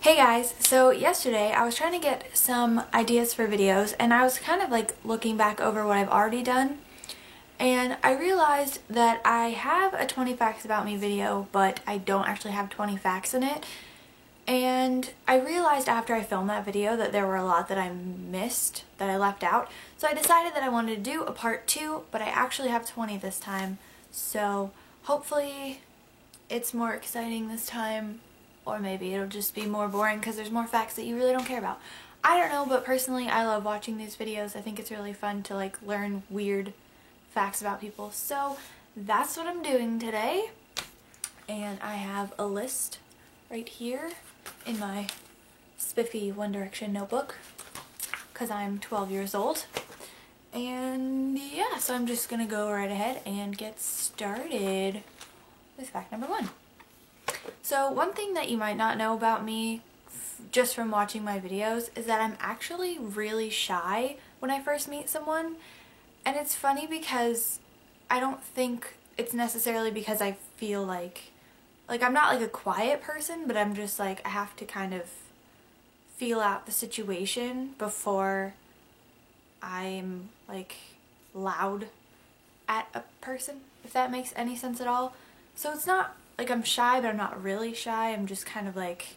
Hey guys, so yesterday I was trying to get some ideas for videos and I was kind of like looking back over what I've already done, and I realized that I have a 20 facts about me video but I don't actually have 20 facts in it. And I realized after I filmed that video that there were a lot that I missed, that I left out. So I decided that I wanted to do a part 2, but I actually have 20 this time. So hopefully it's more exciting this time, or maybe it'll just be more boring because there's more facts that you really don't care about. I don't know, but personally I love watching these videos. I think it's really fun to like learn weird facts about people. So that's what I'm doing today. And I have a list right here in my spiffy One Direction notebook because I'm 12 years old. And yeah, so I'm just gonna go right ahead and get started with fact number 1. So one thing that you might not know about me just from watching my videos is that I'm actually really shy when I first meet someone. And it's funny because I don't think it's necessarily because I feel like I'm not like a quiet person, but I'm just like I have to kind of feel out the situation before I'm like loud at a person, if that makes any sense at all. So it's not like I'm shy, but I'm not really shy. I'm just kind of like,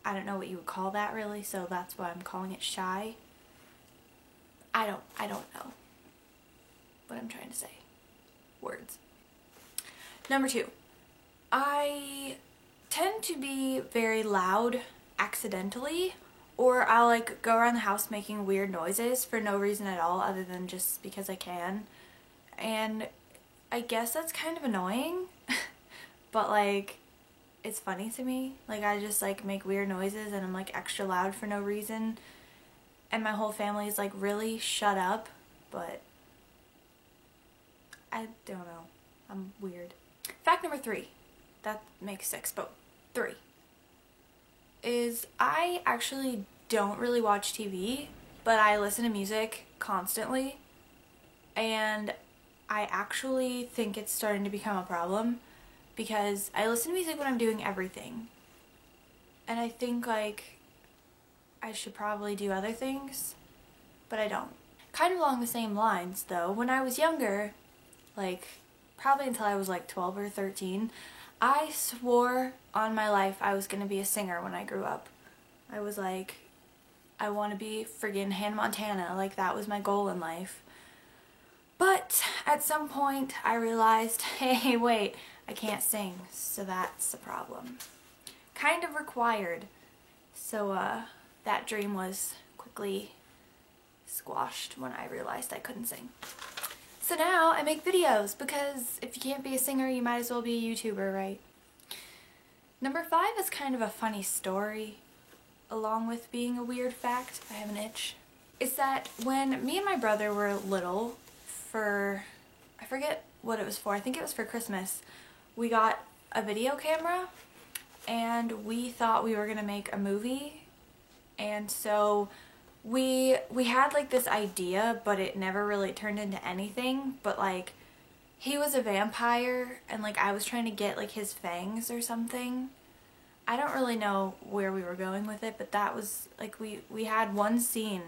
I don't know what you would call that really, so that's why I'm calling it shy. I don't know what I'm trying to say. Words. Number 2, I tend to be very loud accidentally, or I'll like go around the house making weird noises for no reason at all other than just because I can. And I guess that's kind of annoying, but like it's funny to me. Like I just like make weird noises and I'm like extra loud for no reason. And my whole family is like, really shut up, but I don't know. I'm weird. Fact number 3, that makes 6, but 3, is I actually don't really watch TV, but I listen to music constantly, and I actually think it's starting to become a problem because I listen to music when I'm doing everything, and I think like I should probably do other things, but I don't. Kind of along the same lines though, when I was younger, like probably until I was like 12 or 13, I swore on my life I was gonna be a singer when I grew up. I was like, I want to be friggin' Hannah Montana, like that was my goal in life. But at some point I realized, hey wait, I can't sing, so that's a problem. Kind of required. So that dream was quickly squashed when I realized I couldn't sing. So now I make videos because if you can't be a singer, you might as well be a YouTuber, right? Number 5 is kind of a funny story, along with being a weird fact. I have an itch. Is that when me and my brother were little, I forget what it was for, I think it was for Christmas, we got a video camera and we thought we were gonna make a movie. And so we had like this idea, but it never really turned into anything. But like he was a vampire and like I was trying to get like his fangs or something. I don't really know where we were going with it, but that was like we had one scene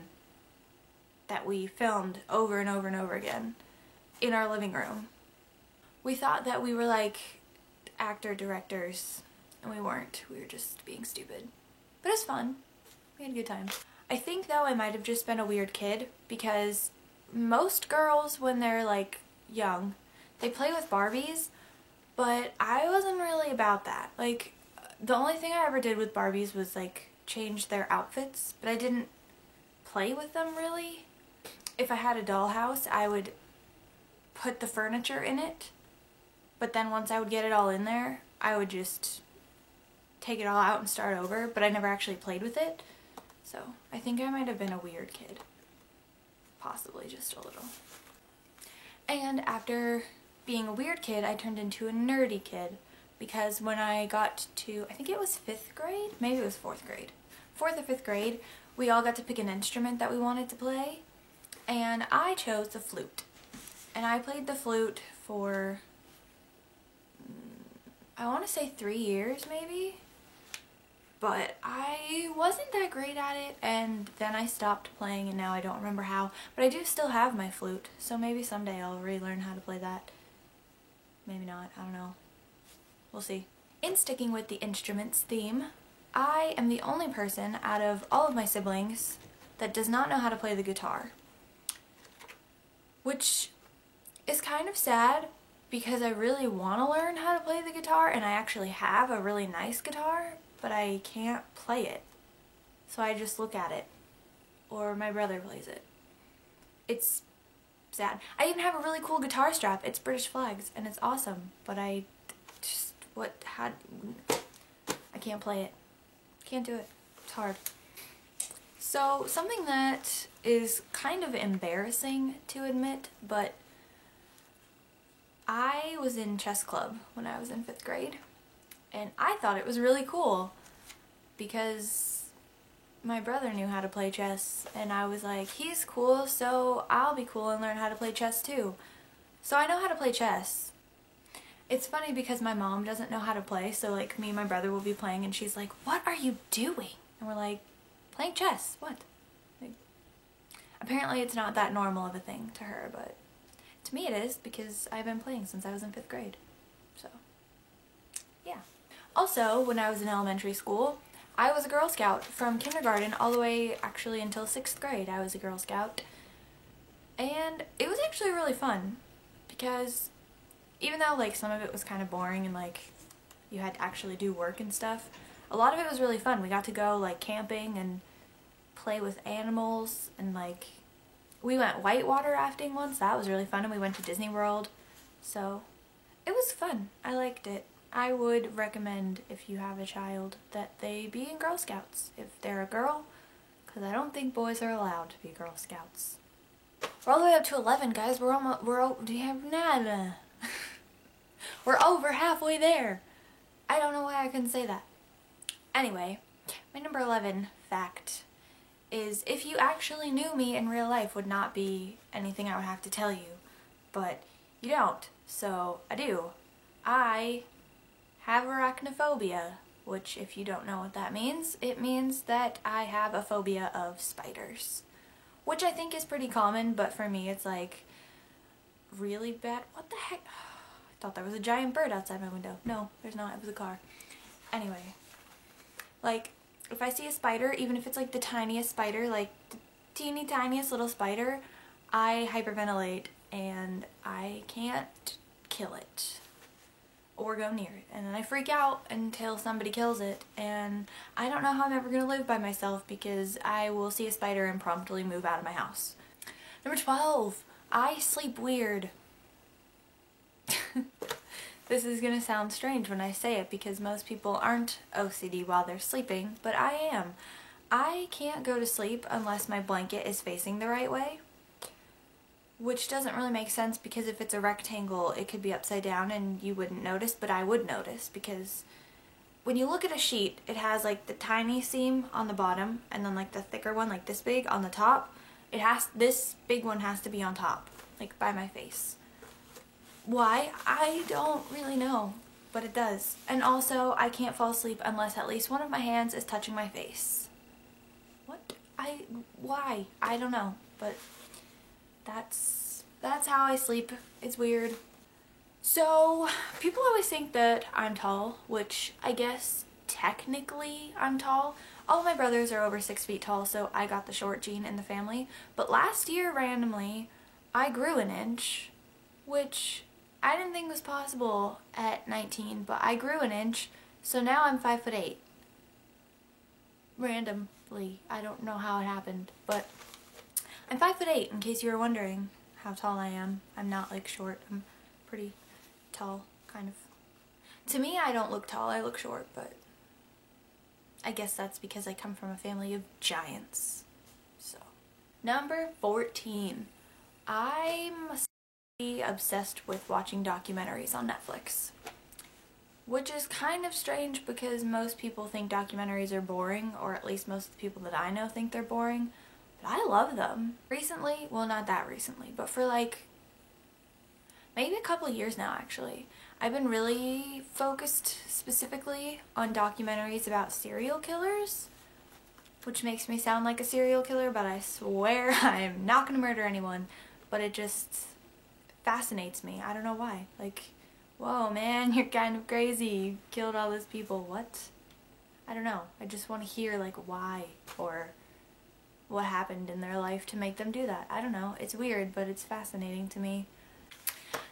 that we filmed over and over and over again in our living room. We thought that we were like actor directors and we weren't. We were just being stupid. But it's fun. We had a good time. I think though I might have just been a weird kid because most girls when they're like young, they play with Barbies, but I wasn't really about that. Like the only thing I ever did with Barbies was like change their outfits, but I didn't play with them really. If I had a dollhouse, I would put the furniture in it, but then once I would get it all in there, I would just take it all out and start over, but I never actually played with it. So I think I might have been a weird kid. Possibly just a little. And after being a weird kid, I turned into a nerdy kid because when I got to, I think it was 5th grade? Maybe it was 4th grade. 4th or 5th grade, we all got to pick an instrument that we wanted to play, and I chose the flute. And I played the flute for, I want to say 3 years maybe? but I wasn't that great at it, and then I stopped playing and now I don't remember how. But I do still have my flute, so maybe someday I'll relearn how to play that. Maybe not, I don't know. We'll see. In sticking with the instruments theme, I am the only person out of all of my siblings that does not know how to play the guitar. Which is kind of sad because I really want to learn how to play the guitar, and I actually have a really nice guitar, but I can't play it. So I just look at it, or my brother plays it. It's sad. I even have a really cool guitar strap. It's British flags, and it's awesome, but I can't play it. Can't do it. It's hard. So something that is kind of embarrassing to admit, but I was in chess club when I was in 5th grade, and I thought it was really cool because my brother knew how to play chess, and I was like, he's cool, so I'll be cool and learn how to play chess too. So I know how to play chess. It's funny because my mom doesn't know how to play, so like me and my brother will be playing and she's like, what are you doing? And we're like, playing chess. What? Like, apparently it's not that normal of a thing to her, but to me it is because I've been playing since I was in 5th grade. So, yeah. Also, when I was in elementary school, I was a Girl Scout from kindergarten all the way actually until 6th grade. I was a Girl Scout. And it was actually really fun because even though like some of it was kind of boring and like you had to actually do work and stuff, a lot of it was really fun. We got to go like camping and play with animals, and like we went whitewater rafting once. That was really fun, and we went to Disney World. So it was fun. I liked it. I would recommend, if you have a child, that they be in Girl Scouts if they're a girl, because I don't think boys are allowed to be Girl Scouts. We're all the way up to 11, guys. We're over halfway there. I don't know why I couldn't say that. Anyway, my number 11 fact is, if you actually knew me in real life, would not be anything I would have to tell you, but you don't, so I do. I have arachnophobia, which if you don't know what that means, it means that I have a phobia of spiders, which I think is pretty common, but for me it's like really bad. What the heck? I thought there was a giant bird outside my window. No, there's not. It was a car. Anyway, like if I see a spider, even if it's like the tiniest spider, like the teeny tiniest little spider, I hyperventilate and I can't kill it or go near it, and then I freak out until somebody kills it, and I don't know how I'm ever gonna live by myself because I will see a spider and promptly move out of my house. Number 12, I sleep weird. This is gonna sound strange when I say it because most people aren't OCD while they're sleeping, but I am. I can't go to sleep unless my blanket is facing the right way. Which doesn't really make sense because if it's a rectangle, it could be upside down and you wouldn't notice, but I would notice because when you look at a sheet, it has like the tiny seam on the bottom and then like the thicker one, like this big, on the top. This big one has to be on top, like by my face. Why? I don't really know, but it does. And also, I can't fall asleep unless at least one of my hands is touching my face. What? Why? I don't know, but that's how I sleep. It's weird. So, people always think that I'm tall, which I guess technically I'm tall. All of my brothers are over 6 feet tall, so I got the short gene in the family. But last year, randomly, I grew an inch, which I didn't think was possible at 19, but I grew an inch, so now I'm 5'8". Randomly. I don't know how it happened, but I'm 5'8", in case you were wondering how tall I am. I'm not like short. I'm pretty tall, kind of. To me, I don't look tall. I look short, but I guess that's because I come from a family of giants. So, number 14. I'm obsessed with watching documentaries on Netflix. Which is kind of strange because most people think documentaries are boring, or at least most of the people that I know think they're boring. But I love them. Recently, well not that recently, but for like maybe a couple years now actually, I've been really focused specifically on documentaries about serial killers, which makes me sound like a serial killer, but I swear I am not gonna murder anyone. But it just fascinates me. I don't know why. Like, whoa man, you're kind of crazy. You killed all those people. What? I don't know. I just want to hear like why or what happened in their life to make them do that. I don't know. It's weird, but it's fascinating to me.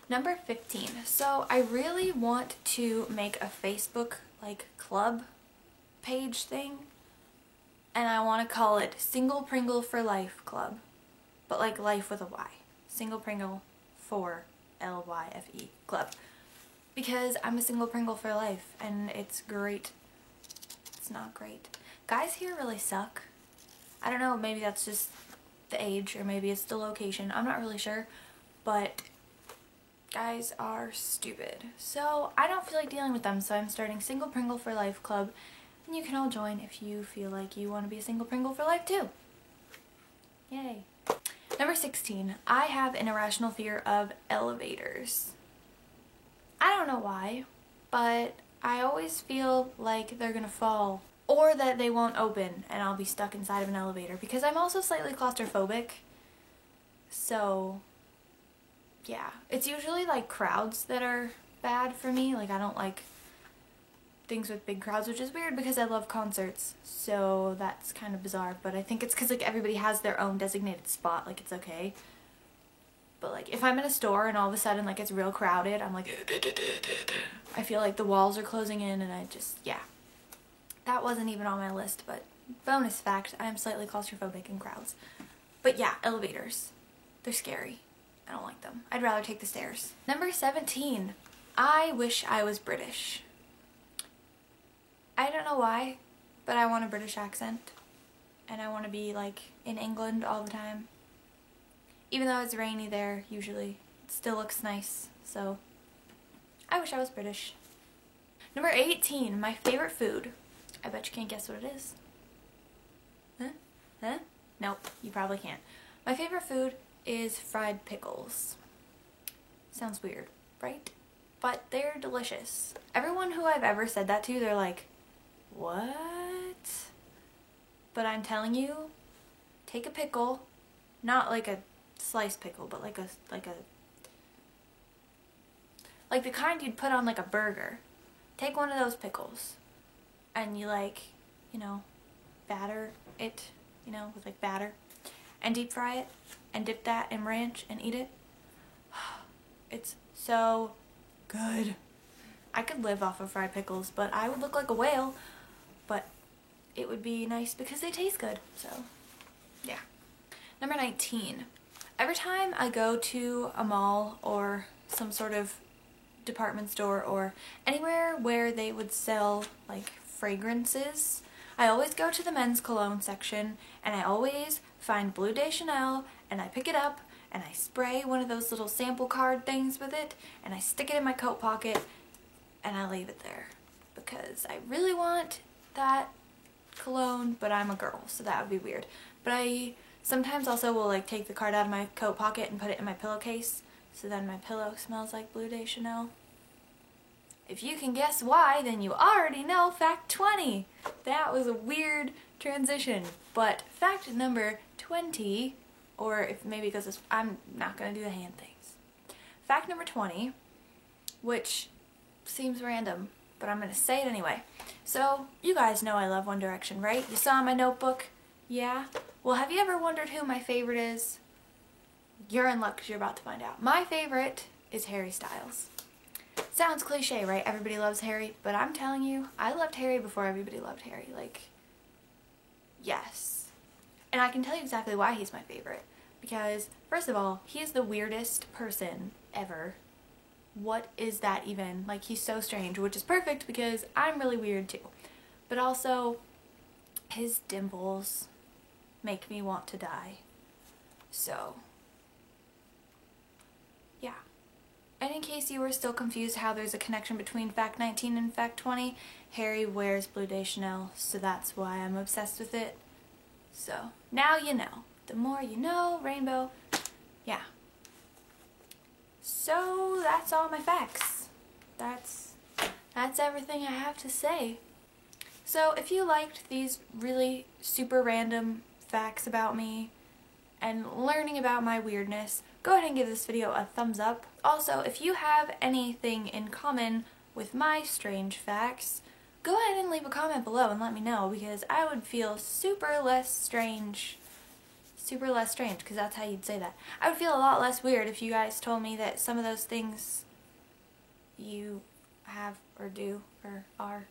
Number 15. So I really want to make a Facebook like club page thing, and I want to call it Single Pringle for Life Club, but like life with a Y. Single Pringle for LYFE Club, because I'm a single Pringle for life and it's great. It's not great. Guys here really suck. I don't know, maybe that's just the age or maybe it's the location. I'm not really sure, but guys are stupid. So I don't feel like dealing with them, so I'm starting Single Pringle for Life Club, and you can all join if you feel like you want to be a single Pringle for life too. Yay. Number 16. I have an irrational fear of elevators. I don't know why, but I always feel like they're gonna fall or that they won't open and I'll be stuck inside of an elevator, because I'm also slightly claustrophobic. So yeah, it's usually like crowds that are bad for me. Like I don't like things with big crowds, which is weird because I love concerts, so that's kind of bizarre, but I think it's because like everybody has their own designated spot, like it's okay. But like if I'm in a store and all of a sudden like it's real crowded, I'm like I feel like the walls are closing in, and I just, yeah. That wasn't even on my list, but bonus fact, I am slightly claustrophobic in crowds. But yeah, elevators. They're scary. I don't like them. I'd rather take the stairs. Number 17. I wish I was British. I don't know why, but I want a British accent. And I want to be like in England all the time. Even though it's rainy there, usually, it still looks nice. So, I wish I was British. Number 18. My favorite food. I bet you can't guess what it is. Huh? Huh? Nope, you probably can't. My favorite food is fried pickles. Sounds weird, right? But they're delicious. Everyone who I've ever said that to, they're like, what? But I'm telling you, take a pickle, not like a sliced pickle, but like the kind you'd put on like a burger. Take one of those pickles and you like, you know, batter it, you know, with like batter, and deep fry it and dip that in ranch and eat it. It's so good. I could live off of fried pickles, but I would look like a whale, but it would be nice because they taste good. So yeah. Number 19. Every time I go to a mall or some sort of department store or anywhere where they would sell like fragrances, I always go to the men's cologne section and I always find Bleu de Chanel and I pick it up and I spray one of those little sample card things with it and I stick it in my coat pocket and I leave it there because I really want that cologne, but I'm a girl, so that would be weird. But I sometimes also will like take the card out of my coat pocket and put it in my pillowcase, so then my pillow smells like Bleu de Chanel. If you can guess why, then you already know fact 20. That was a weird transition, but fact number 20, or if maybe because I'm not going to do the hand things. Fact number 20, which seems random, but I'm going to say it anyway. So, you guys know I love One Direction, right? You saw my notebook? Yeah? Well, have you ever wondered who my favorite is? You're in luck because you're about to find out. My favorite is Harry Styles. Sounds cliche, right? Everybody loves Harry, but I'm telling you, I loved Harry before everybody loved Harry. Like, yes. And I can tell you exactly why he's my favorite. Because, first of all, he is the weirdest person ever. What is that even? Like, he's so strange, which is perfect because I'm really weird too. But also, his dimples make me want to die. So, yeah. And in case you were still confused how there's a connection between fact 19 and fact 20, Harry wears Bleu de Chanel, so that's why I'm obsessed with it. So, now you know. The more you know, rainbow. Yeah. So, that's all my facts. that's everything I have to say. So if you liked these really super random facts about me and learning about my weirdness, go ahead and give this video a thumbs up. Also, if you have anything in common with my strange facts, go ahead and leave a comment below and let me know, because I would feel super less strange, because that's how you'd say that. I would feel a lot less weird if you guys told me that some of those things you have or do or are.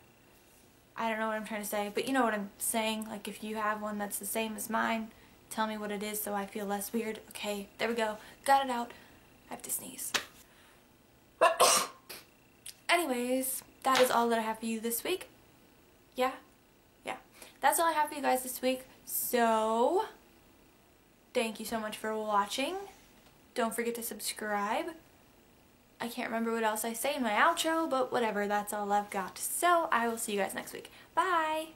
I don't know what I'm trying to say, but you know what I'm saying. Like, if you have one that's the same as mine, tell me what it is so I feel less weird. Okay, there we go. Got it out. I have to sneeze. Anyways, that is all that I have for you this week. Yeah? Yeah. That's all I have for you guys this week. So, thank you so much for watching. Don't forget to subscribe. I can't remember what else I say in my outro, but whatever, that's all I've got. So, I will see you guys next week. Bye!